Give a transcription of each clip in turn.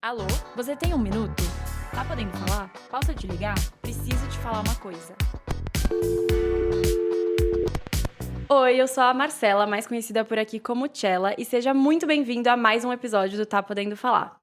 Alô? Você tem um minuto? Tá podendo falar? Posso te ligar? Preciso te falar uma coisa. Oi, eu sou a Marcela, mais conhecida por aqui como Tchela, e seja muito bem-vindo a mais um episódio do Tá Podendo Falar.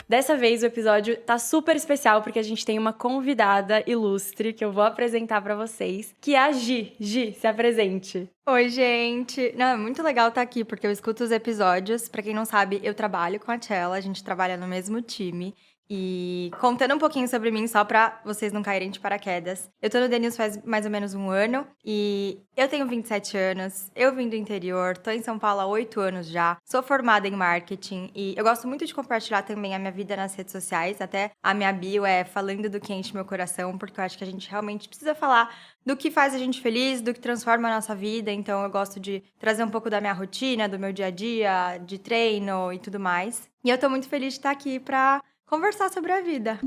Dessa vez o episódio tá super especial porque a gente tem uma convidada ilustre que eu vou apresentar pra vocês, que é a Gi. Gi, se apresente. Oi, gente! Não, é muito legal estar aqui, porque eu escuto os episódios. Pra quem não sabe, eu trabalho com a Tchela, a gente trabalha no mesmo time. E contando um pouquinho sobre mim, só pra vocês não caírem de paraquedas. Eu tô no The News faz mais ou menos um ano e eu tenho 27 anos, eu vim do interior, tô em São Paulo há 8 anos já, sou formada em marketing e eu gosto muito de compartilhar também a minha vida nas redes sociais, até a minha bio é falando do que enche meu coração, porque eu acho que a gente realmente precisa falar do que faz a gente feliz, do que transforma a nossa vida, então eu gosto de trazer um pouco da minha rotina, do meu dia a dia, de treino e tudo mais. E eu tô muito feliz de estar aqui pra conversar sobre a vida.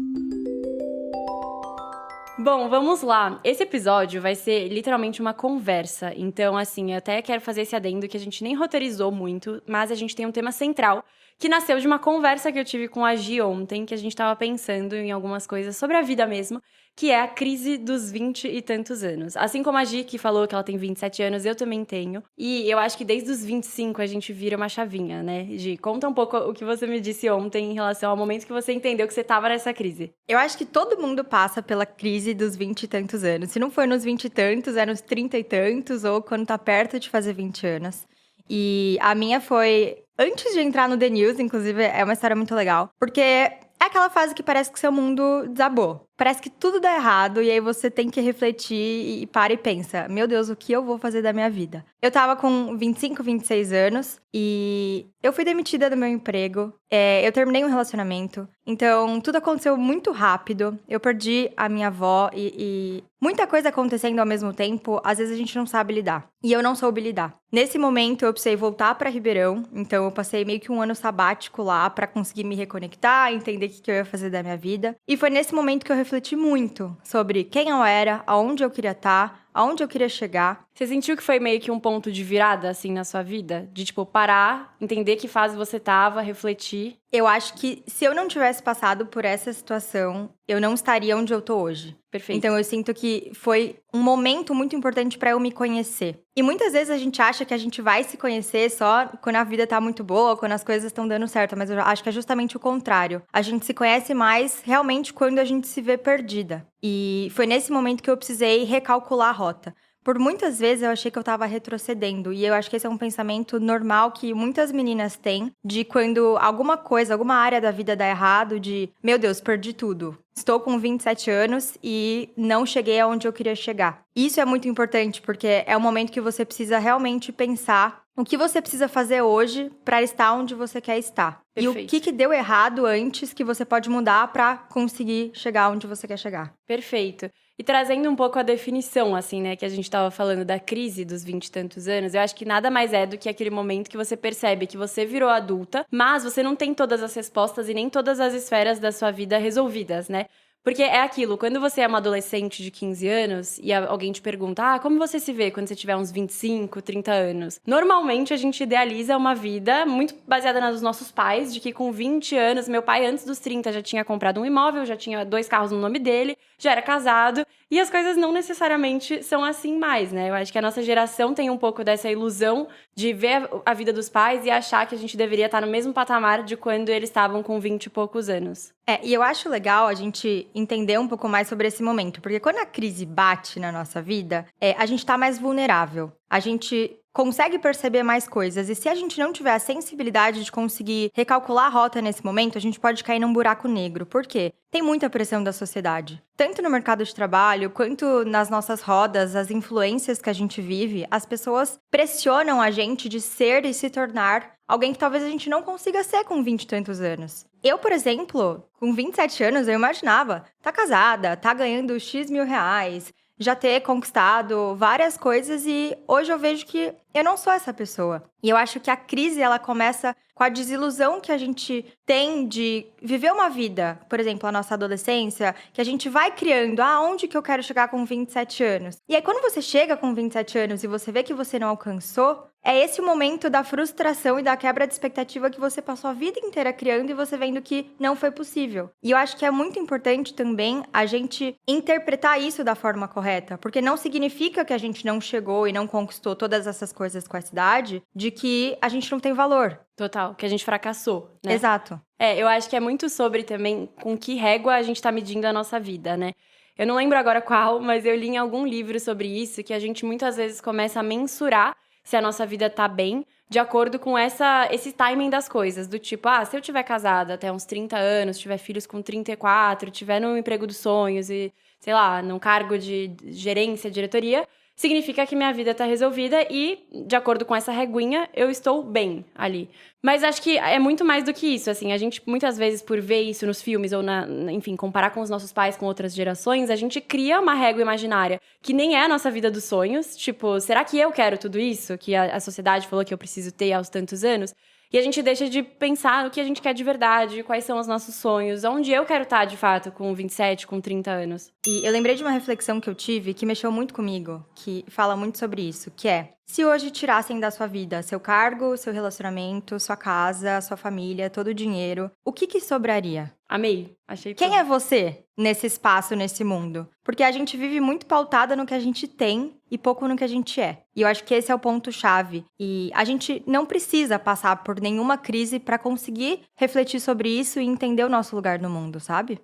Bom, vamos lá. Esse episódio vai ser literalmente uma conversa. Então, assim, eu até quero fazer esse adendo que a gente nem roteirizou muito, mas a gente tem um tema central que nasceu de uma conversa que eu tive com a Gi ontem, que a gente tava pensando em algumas coisas sobre a vida mesmo, que é a crise dos 20 e tantos anos. Assim como a Gi, que falou que ela tem 27 anos, eu também tenho. E eu acho que desde os 25 a gente vira uma chavinha, né? Gi, conta um pouco o que você me disse ontem em relação ao momento que você entendeu que você tava nessa crise. Eu acho que todo mundo passa pela crise dos 20 e tantos anos. Se não for nos 20 e tantos, é nos 30 e tantos, ou quando tá perto de fazer 20 anos. E a minha foi antes de entrar no The News, inclusive, é uma história muito legal. Porque é aquela fase que parece que seu mundo desabou. Parece que tudo dá errado e aí você tem que refletir e para e pensa: meu Deus, o que eu vou fazer da minha vida? Eu tava com 25, 26 anos e eu fui demitida do meu emprego. Eu terminei um relacionamento. Então, tudo aconteceu muito rápido. Eu perdi a minha avó e muita coisa acontecendo ao mesmo tempo, às vezes a gente não sabe lidar. E eu não soube lidar. Nesse momento, eu precisei voltar pra Ribeirão. Então, eu passei meio que um ano sabático lá pra conseguir me reconectar, entender o que eu ia fazer da minha vida. E foi nesse momento que eu refleti muito sobre quem eu era, aonde eu queria estar, aonde eu queria chegar. Você sentiu que foi meio que um ponto de virada, assim, na sua vida? De, tipo, parar, entender que fase você tava, refletir? Eu acho que se eu não tivesse passado por essa situação, eu não estaria onde eu tô hoje. Perfeito. Então eu sinto que foi um momento muito importante pra eu me conhecer. E muitas vezes a gente acha que a gente vai se conhecer só quando a vida tá muito boa, quando as coisas estão dando certo, mas eu acho que é justamente o contrário. A gente se conhece mais realmente quando a gente se vê perdida. E foi nesse momento que eu precisei recalcular a rota. Por muitas vezes eu achei que eu tava retrocedendo, e eu acho que esse é um pensamento normal que muitas meninas têm, de quando alguma coisa, alguma área da vida dá errado, de, meu Deus, perdi tudo. Estou com 27 anos e não cheguei aonde eu queria chegar. Isso é muito importante, porque é um momento que você precisa realmente pensar o que você precisa fazer hoje para estar onde você quer estar. Perfeito. E o que deu errado antes que você pode mudar para conseguir chegar onde você quer chegar. Perfeito. E trazendo um pouco a definição, assim, né, que a gente tava falando da crise dos 20 e tantos anos, eu acho que nada mais é do que aquele momento que você percebe que você virou adulta, mas você não tem todas as respostas e nem todas as esferas da sua vida resolvidas, né? Porque é aquilo, quando você é uma adolescente de 15 anos e alguém te pergunta, como você se vê quando você tiver uns 25, 30 anos? Normalmente a gente idealiza uma vida muito baseada nos nossos pais, de que com 20 anos, meu pai antes dos 30 já tinha comprado um imóvel, já tinha 2 carros no nome dele, já era casado, e as coisas não necessariamente são assim mais, né? Eu acho que a nossa geração tem um pouco dessa ilusão de ver a vida dos pais e achar que a gente deveria estar no mesmo patamar de quando eles estavam com 20 e poucos anos. E eu acho legal a gente entender um pouco mais sobre esse momento, porque quando a crise bate na nossa vida, a gente tá mais vulnerável. A gente consegue perceber mais coisas. E se a gente não tiver a sensibilidade de conseguir recalcular a rota nesse momento, a gente pode cair num buraco negro. Por quê? Tem muita pressão da sociedade. Tanto no mercado de trabalho, quanto nas nossas rodas, as influências que a gente vive, as pessoas pressionam a gente de ser e se tornar alguém que talvez a gente não consiga ser com 20 e tantos anos. Eu, por exemplo, com 27 anos, eu imaginava tá casada, tá ganhando X mil reais, já ter conquistado várias coisas e hoje eu vejo que eu não sou essa pessoa. E eu acho que a crise, ela começa com a desilusão que a gente tem de viver uma vida, por exemplo, a nossa adolescência, que a gente vai criando, aonde que eu quero chegar com 27 anos? E aí, quando você chega com 27 anos e você vê que você não alcançou, é esse o momento da frustração e da quebra de expectativa que você passou a vida inteira criando e você vendo que não foi possível. E eu acho que é muito importante também a gente interpretar isso da forma correta, porque não significa que a gente não chegou e não conquistou todas essas coisas com essa idade, de que a gente não tem valor. Total, que a gente fracassou, né? Exato. Eu acho que é muito sobre também com que régua a gente tá medindo a nossa vida, né? Eu não lembro agora qual, mas eu li em algum livro sobre isso, que a gente muitas vezes começa a mensurar se a nossa vida tá bem, de acordo com esse timing das coisas. Do tipo, se eu tiver casada até uns 30 anos, tiver filhos com 34, tiver no emprego dos sonhos e, sei lá, num cargo de gerência, diretoria, significa que minha vida tá resolvida e, de acordo com essa reguinha, eu estou bem ali. Mas acho que é muito mais do que isso, assim. A gente, muitas vezes, por ver isso nos filmes ou, enfim, comparar com os nossos pais, com outras gerações, a gente cria uma régua imaginária que nem é a nossa vida dos sonhos. Tipo, será que eu quero tudo isso que a sociedade falou que eu preciso ter aos tantos anos? E a gente deixa de pensar no que a gente quer de verdade, quais são os nossos sonhos, onde eu quero estar, de fato, com 27, com 30 anos. E eu lembrei de uma reflexão que eu tive que mexeu muito comigo, que fala muito sobre isso, que é: se hoje tirassem da sua vida seu cargo, seu relacionamento, sua casa, sua família, todo o dinheiro, o que sobraria? Amei, achei Quem tudo. é você nesse espaço, nesse mundo? Porque a gente vive muito pautada no que a gente tem e pouco no que a gente é. E eu acho que esse é o ponto-chave. E a gente não precisa passar por nenhuma crise para conseguir refletir sobre isso e entender o nosso lugar no mundo, sabe?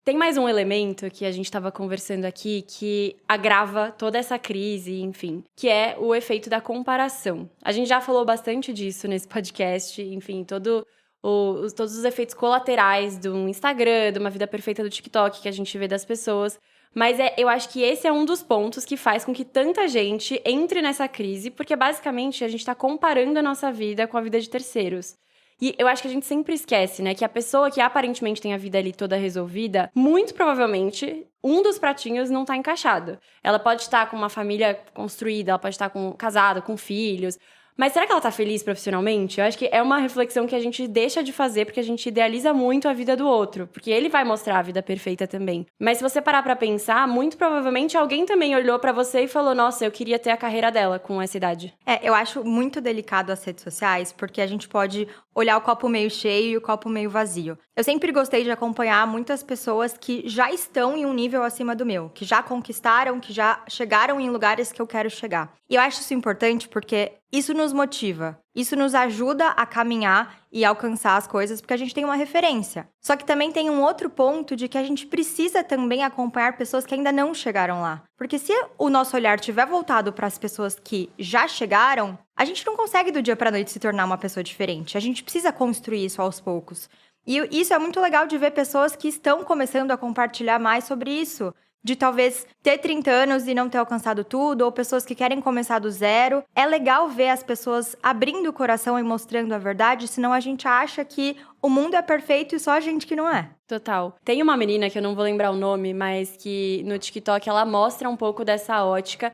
Tem mais um elemento que a gente estava conversando aqui que agrava toda essa crise, enfim, que é o efeito da comparação. A gente já falou bastante disso nesse podcast, enfim, todos os efeitos colaterais do Instagram, de uma vida perfeita do TikTok que a gente vê das pessoas. Mas eu acho que esse é um dos pontos que faz com que tanta gente entre nessa crise, porque basicamente a gente está comparando a nossa vida com a vida de terceiros. E eu acho que a gente sempre esquece, né, que a pessoa que aparentemente tem a vida ali toda resolvida, muito provavelmente, um dos pratinhos não tá encaixado. Ela pode estar com uma família construída, ela pode estar casada, com filhos. Mas será que ela tá feliz profissionalmente? Eu acho que é uma reflexão que a gente deixa de fazer porque a gente idealiza muito a vida do outro. Porque ele vai mostrar a vida perfeita também. Mas se você parar pra pensar, muito provavelmente alguém também olhou pra você e falou: nossa, eu queria ter a carreira dela com essa idade. Eu acho muito delicado as redes sociais, porque a gente pode olhar o copo meio cheio e o copo meio vazio. Eu sempre gostei de acompanhar muitas pessoas que já estão em um nível acima do meu, que já conquistaram, que já chegaram em lugares que eu quero chegar. E eu acho isso importante porque isso nos motiva, isso nos ajuda a caminhar e alcançar as coisas, porque a gente tem uma referência. Só que também tem um outro ponto de que a gente precisa também acompanhar pessoas que ainda não chegaram lá. Porque se o nosso olhar estiver voltado para as pessoas que já chegaram, a gente não consegue do dia para a noite se tornar uma pessoa diferente. A gente precisa construir isso aos poucos. E isso é muito legal de ver pessoas que estão começando a compartilhar mais sobre isso. De talvez ter 30 anos e não ter alcançado tudo, ou pessoas que querem começar do zero. É legal ver as pessoas abrindo o coração e mostrando a verdade, senão a gente acha que o mundo é perfeito e só a gente que não é. Total. Tem uma menina, que eu não vou lembrar o nome, mas que no TikTok ela mostra um pouco dessa ótica.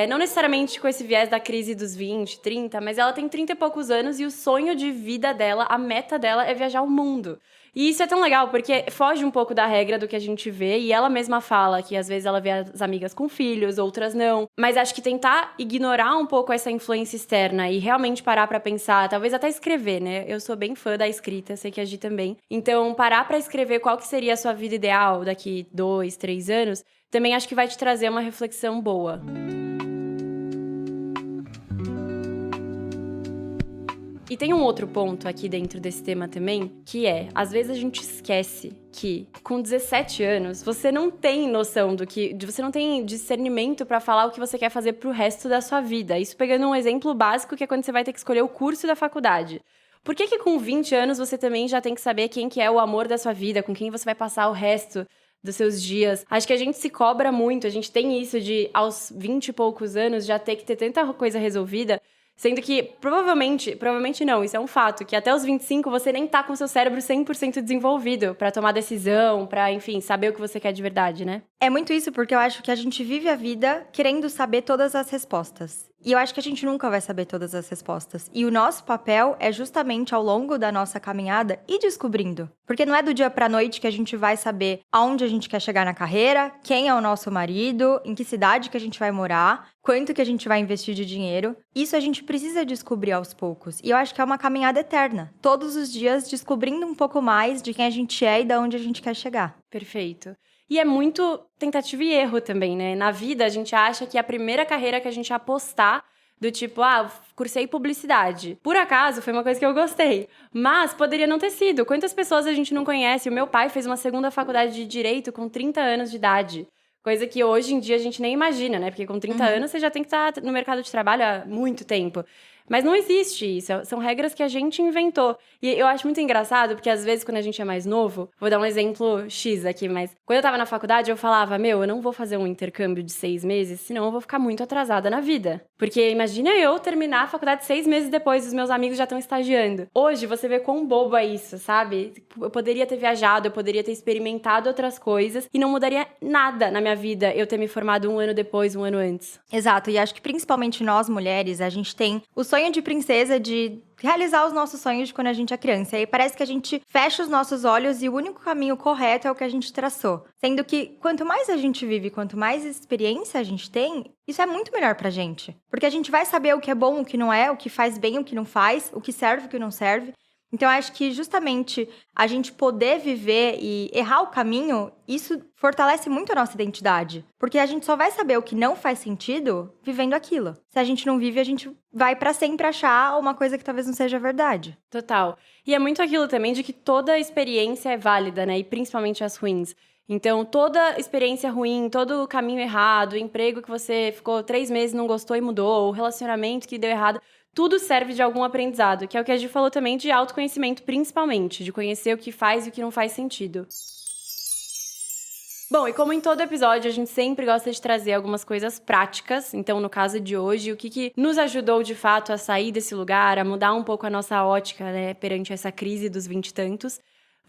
Não necessariamente com esse viés da crise dos 20, 30, mas ela tem 30 e poucos anos e o sonho de vida dela, a meta dela é viajar o mundo. E isso é tão legal, porque foge um pouco da regra do que a gente vê, e ela mesma fala que às vezes ela vê as amigas com filhos, outras não. Mas acho que tentar ignorar um pouco essa influência externa e realmente parar pra pensar, talvez até escrever, né? Eu sou bem fã da escrita, sei que a Gi também. Então, parar pra escrever qual que seria a sua vida ideal daqui 2, 3 anos, também acho que vai te trazer uma reflexão boa. E tem um outro ponto aqui dentro desse tema também, que às vezes a gente esquece que com 17 anos você não tem noção você não tem discernimento pra falar o que você quer fazer pro resto da sua vida. Isso pegando um exemplo básico, que é quando você vai ter que escolher o curso da faculdade. Por que com 20 anos você também já tem que saber quem que é o amor da sua vida, com quem você vai passar o resto dos seus dias? Acho que a gente se cobra muito, a gente tem isso de aos 20 e poucos anos já ter que ter tanta coisa resolvida. Sendo que, provavelmente não, isso é um fato, que até os 25 você nem tá com o seu cérebro 100% desenvolvido pra tomar decisão, pra, enfim, saber o que você quer de verdade, né? É muito isso, porque eu acho que a gente vive a vida querendo saber todas as respostas. E eu acho que a gente nunca vai saber todas as respostas. E o nosso papel é justamente ao longo da nossa caminhada ir descobrindo. Porque não é do dia pra noite que a gente vai saber aonde a gente quer chegar na carreira, quem é o nosso marido, em que cidade que a gente vai morar, quanto que a gente vai investir de dinheiro. Isso a gente precisa descobrir aos poucos. E eu acho que é uma caminhada eterna. Todos os dias descobrindo um pouco mais de quem a gente é e de onde a gente quer chegar. Perfeito. E é muito tentativa e erro também, né? Na vida, a gente acha que a primeira carreira que a gente apostar, do tipo, cursei publicidade. Por acaso, foi uma coisa que eu gostei. Mas poderia não ter sido. Quantas pessoas a gente não conhece? O meu pai fez uma segunda faculdade de Direito com 30 anos de idade. Coisa que hoje em dia a gente nem imagina, né? Porque com 30 anos você já tem que estar no mercado de trabalho há muito tempo. Mas não existe isso, são regras que a gente inventou. E eu acho muito engraçado, porque às vezes quando a gente é mais novo, vou dar um exemplo X aqui, mas quando eu tava na faculdade eu falava, eu não vou fazer um intercâmbio de 6 meses, senão eu vou ficar muito atrasada na vida. Porque imagina eu terminar a faculdade 6 meses depois, os meus amigos já estão estagiando. Hoje você vê quão bobo é isso, sabe? Eu poderia ter viajado, eu poderia ter experimentado outras coisas e não mudaria nada na minha vida eu ter me formado um ano depois, um ano antes. Exato, e acho que principalmente nós mulheres, a gente tem o sonho de princesa de realizar os nossos sonhos de quando a gente é criança. E aí parece que a gente fecha os nossos olhos e o único caminho correto é o que a gente traçou. Sendo que quanto mais a gente vive, quanto mais experiência a gente tem, isso é muito melhor pra gente. Porque a gente vai saber o que é bom, o que não é, o que faz bem, o que não faz, o que serve, o que não serve. Então, eu acho que justamente a gente poder viver e errar o caminho, isso fortalece muito a nossa identidade. Porque a gente só vai saber o que não faz sentido vivendo aquilo. Se a gente não vive, a gente vai pra sempre achar uma coisa que talvez não seja verdade. Total. E é muito aquilo também de que toda experiência é válida, né? E principalmente as ruins. Então, toda experiência ruim, todo caminho errado, o emprego que você ficou 3 meses e não gostou e mudou, o relacionamento que deu errado, tudo serve de algum aprendizado, que é o que a Gi falou também de autoconhecimento, principalmente, de conhecer o que faz e o que não faz sentido. Bom, e como em todo episódio, a gente sempre gosta de trazer algumas coisas práticas. Então, no caso de hoje, o que nos ajudou, de fato, a sair desse lugar, a mudar um pouco a nossa ótica, né, perante essa crise dos 20 e tantos.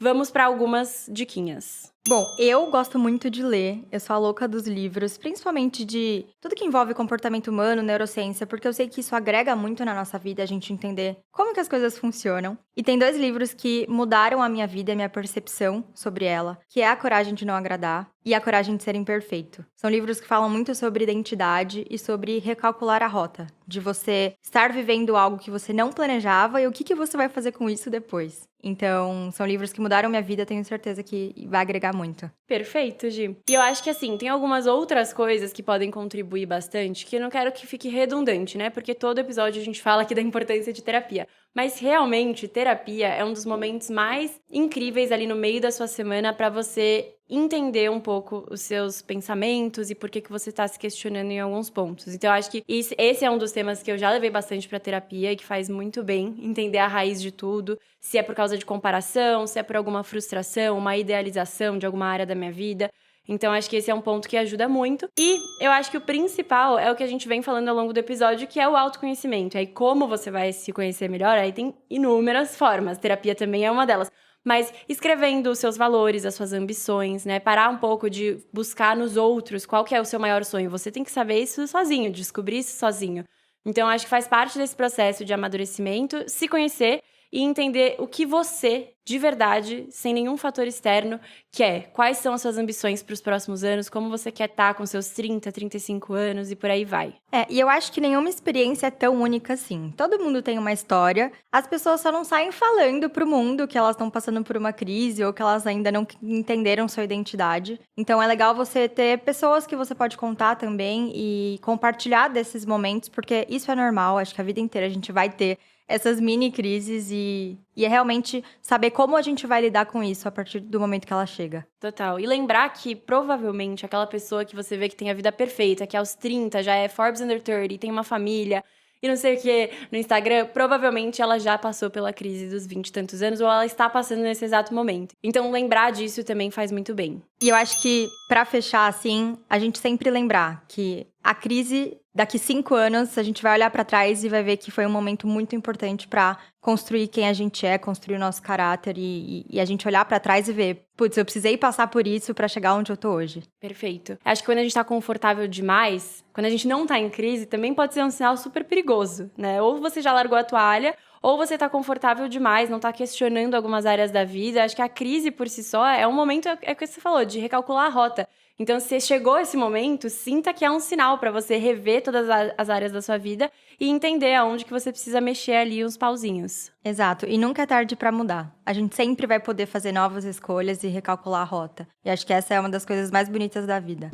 Vamos para algumas diquinhas. Bom, eu gosto muito de ler, eu sou a louca dos livros, principalmente de tudo que envolve comportamento humano, neurociência, porque eu sei que isso agrega muito na nossa vida, a gente entender como que as coisas funcionam. E tem 2 livros que mudaram a minha vida e a minha percepção sobre ela, que é A Coragem de Não Agradar e A Coragem de Ser Imperfeito. São livros que falam muito sobre identidade e sobre recalcular a rota, de você estar vivendo algo que você não planejava e o que você vai fazer com isso depois. Então, são livros que mudaram minha vida, tenho certeza que vai agregar muito. Perfeito, Gi. E eu acho que, assim, tem algumas outras coisas que podem contribuir bastante, que eu não quero que fique redundante, né? Porque todo episódio a gente fala aqui da importância de terapia. Mas, realmente, terapia é um dos momentos mais incríveis ali no meio da sua semana para você entender um pouco os seus pensamentos e por que você tá se questionando em alguns pontos. Então, eu acho que esse é um dos temas que eu já levei bastante pra terapia e que faz muito bem entender a raiz de tudo, se é por causa de comparação, se é por alguma frustração, uma idealização de alguma área da minha vida. Então, acho que esse é um ponto que ajuda muito. E eu acho que o principal é o que a gente vem falando ao longo do episódio, que é o autoconhecimento. E aí, como você vai se conhecer melhor, aí tem inúmeras formas. Terapia também é uma delas. Mas escrevendo os seus valores, as suas ambições, né? Parar um pouco de buscar nos outros qual que é o seu maior sonho. Você tem que saber isso sozinho, descobrir isso sozinho. Então, acho que faz parte desse processo de amadurecimento, se conhecer e entender o que você, de verdade, sem nenhum fator externo, quer. Quais são as suas ambições para os próximos anos, como você quer estar com seus 30, 35 anos e por aí vai. E eu acho que nenhuma experiência é tão única assim. Todo mundo tem uma história, as pessoas só não saem falando pro mundo que elas estão passando por uma crise ou que elas ainda não entenderam sua identidade. Então é legal você ter pessoas que você pode contar também e compartilhar desses momentos, porque isso é normal, acho que a vida inteira a gente vai ter essas mini crises e é realmente saber como a gente vai lidar com isso a partir do momento que ela chega. Total. E lembrar que, provavelmente, aquela pessoa que você vê que tem a vida perfeita, que aos 30 já é Forbes Under 30, tem uma família e não sei o que no Instagram, provavelmente ela já passou pela crise dos 20 e tantos anos ou ela está passando nesse exato momento. Então, lembrar disso também faz muito bem. E eu acho que, pra fechar, assim, a gente sempre lembrar que a crise, daqui 5 anos, a gente vai olhar pra trás e vai ver que foi um momento muito importante pra construir quem a gente é, construir o nosso caráter e a gente olhar pra trás e ver, putz, eu precisei passar por isso pra chegar onde eu tô hoje. Perfeito. Acho que quando a gente tá confortável demais, quando a gente não tá em crise, também pode ser um sinal super perigoso, né? Ou você já largou a toalha, ou você tá confortável demais, não tá questionando algumas áreas da vida. Acho que a crise por si só é um momento, é o que você falou, de recalcular a rota. Então, se chegou esse momento, sinta que é um sinal pra você rever todas as áreas da sua vida e entender aonde que você precisa mexer ali uns pauzinhos. Exato, e nunca é tarde pra mudar. A gente sempre vai poder fazer novas escolhas e recalcular a rota. E acho que essa é uma das coisas mais bonitas da vida.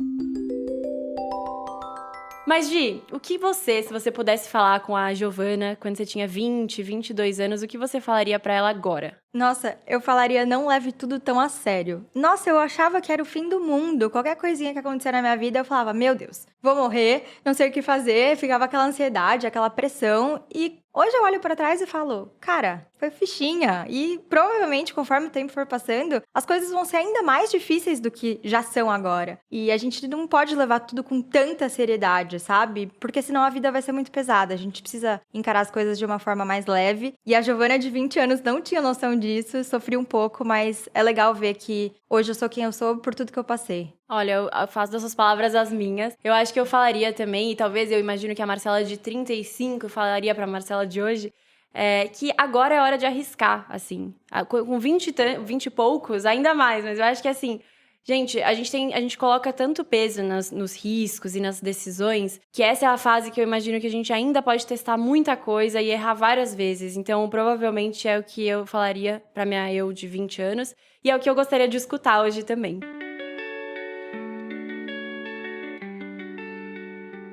Mas, Gi, o que você, se você pudesse falar com a Giovana quando você tinha 20, 22 anos, o que você falaria pra ela agora? Nossa, eu falaria, não leve tudo tão a sério. Nossa, eu achava que era o fim do mundo. Qualquer coisinha que acontecia na minha vida, eu falava, meu Deus, vou morrer, não sei o que fazer. Ficava aquela ansiedade, aquela pressão. E hoje eu olho pra trás e falo, cara, foi fichinha. E provavelmente, conforme o tempo for passando, as coisas vão ser ainda mais difíceis do que já são agora. E a gente não pode levar tudo com tanta seriedade, sabe? Porque senão a vida vai ser muito pesada. A gente precisa encarar as coisas de uma forma mais leve. E a Giovana de 20 anos não tinha noção disso, sofri um pouco, mas é legal ver que hoje eu sou quem eu sou por tudo que eu passei. Olha, eu faço dessas palavras as minhas. Eu acho que eu falaria também, e talvez eu imagino que a Marcela de 35 falaria pra Marcela de hoje, que agora é hora de arriscar, assim. Com 20 e poucos, ainda mais, mas eu acho que assim... Gente, a gente coloca tanto peso nos riscos e nas decisões, que essa é a fase que eu imagino que a gente ainda pode testar muita coisa e errar várias vezes. Então, provavelmente é o que eu falaria pra minha eu de 20 anos, e é o que eu gostaria de escutar hoje também.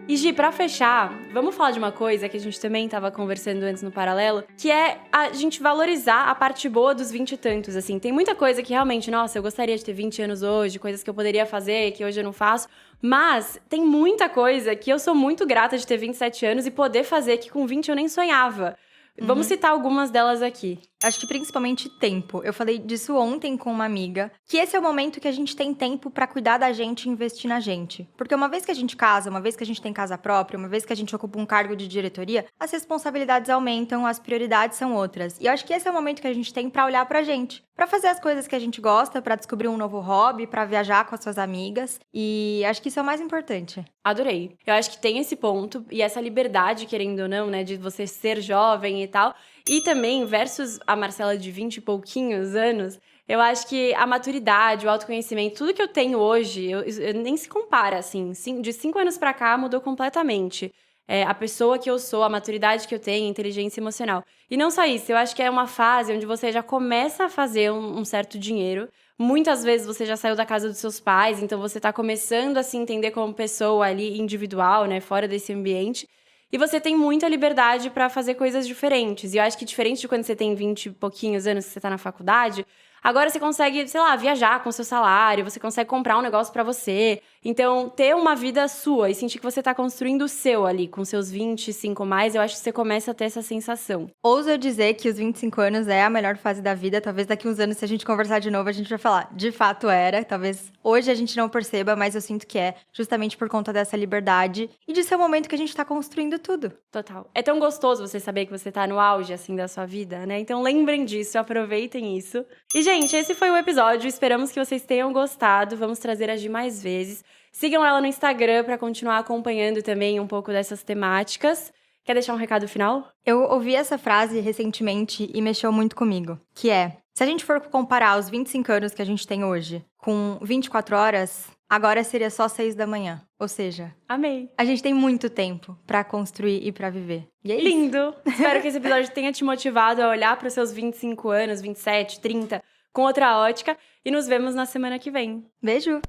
E Gi, pra fechar, vamos falar de uma coisa que a gente também tava conversando antes no paralelo, que é a gente valorizar a parte boa dos 20 e tantos, assim. Tem muita coisa que realmente, nossa, eu gostaria de ter 20 anos hoje, coisas que eu poderia fazer, que hoje eu não faço, mas tem muita coisa que eu sou muito grata de ter 27 anos e poder fazer que com 20 eu nem sonhava. Vamos citar algumas delas aqui. Acho que principalmente tempo. Eu falei disso ontem com uma amiga, que esse é o momento que a gente tem tempo pra cuidar da gente e investir na gente. Porque uma vez que a gente casa, uma vez que a gente tem casa própria, uma vez que a gente ocupa um cargo de diretoria, as responsabilidades aumentam, as prioridades são outras. E eu acho que esse é o momento que a gente tem pra olhar pra gente, pra fazer as coisas que a gente gosta, pra descobrir um novo hobby, pra viajar com as suas amigas. E acho que isso é o mais importante. Adorei. Eu acho que tem esse ponto e essa liberdade, querendo ou não, né, de você ser jovem e tal. E também, versus a Marcela de 20 e pouquinhos anos, eu acho que a maturidade, o autoconhecimento, tudo que eu tenho hoje, eu nem se compara, assim. De 5 anos pra cá, mudou completamente. A pessoa que eu sou, a maturidade que eu tenho, a inteligência emocional. E não só isso, eu acho que é uma fase onde você já começa a fazer um certo dinheiro. Muitas vezes você já saiu da casa dos seus pais, então você tá começando a se entender como pessoa ali individual, né, fora desse ambiente. E você tem muita liberdade pra fazer coisas diferentes. E eu acho que diferente de quando você tem 20 e pouquinhos anos que você tá na faculdade, agora você consegue, sei lá, viajar com o seu salário, você consegue comprar um negócio pra você. Então, ter uma vida sua e sentir que você tá construindo o seu ali, com seus 25 mais, eu acho que você começa a ter essa sensação. Ouso eu dizer que os 25 anos é a melhor fase da vida. Talvez daqui uns anos, se a gente conversar de novo, a gente vai falar, de fato era. Talvez hoje a gente não perceba, mas eu sinto que é justamente por conta dessa liberdade e de ser o momento que a gente tá construindo tudo. Total. É tão gostoso você saber que você tá no auge, assim, da sua vida, né? Então lembrem disso, aproveitem isso. E, gente, esse foi o episódio. Esperamos que vocês tenham gostado. Vamos trazer a Gi mais vezes. Sigam ela no Instagram pra continuar acompanhando também um pouco dessas temáticas. Quer deixar um recado final? Eu ouvi essa frase recentemente e mexeu muito comigo, que é, se a gente for comparar os 25 anos que a gente tem hoje com 24 horas, agora seria só 6 da manhã. Ou seja, amei. A gente tem muito tempo pra construir e pra viver. E é isso. Lindo! Espero que esse episódio tenha te motivado a olhar pros seus 25 anos, 27, 30, com outra ótica. E nos vemos na semana que vem. Beijo!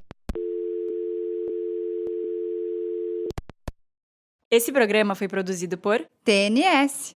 Esse programa foi produzido por TNS.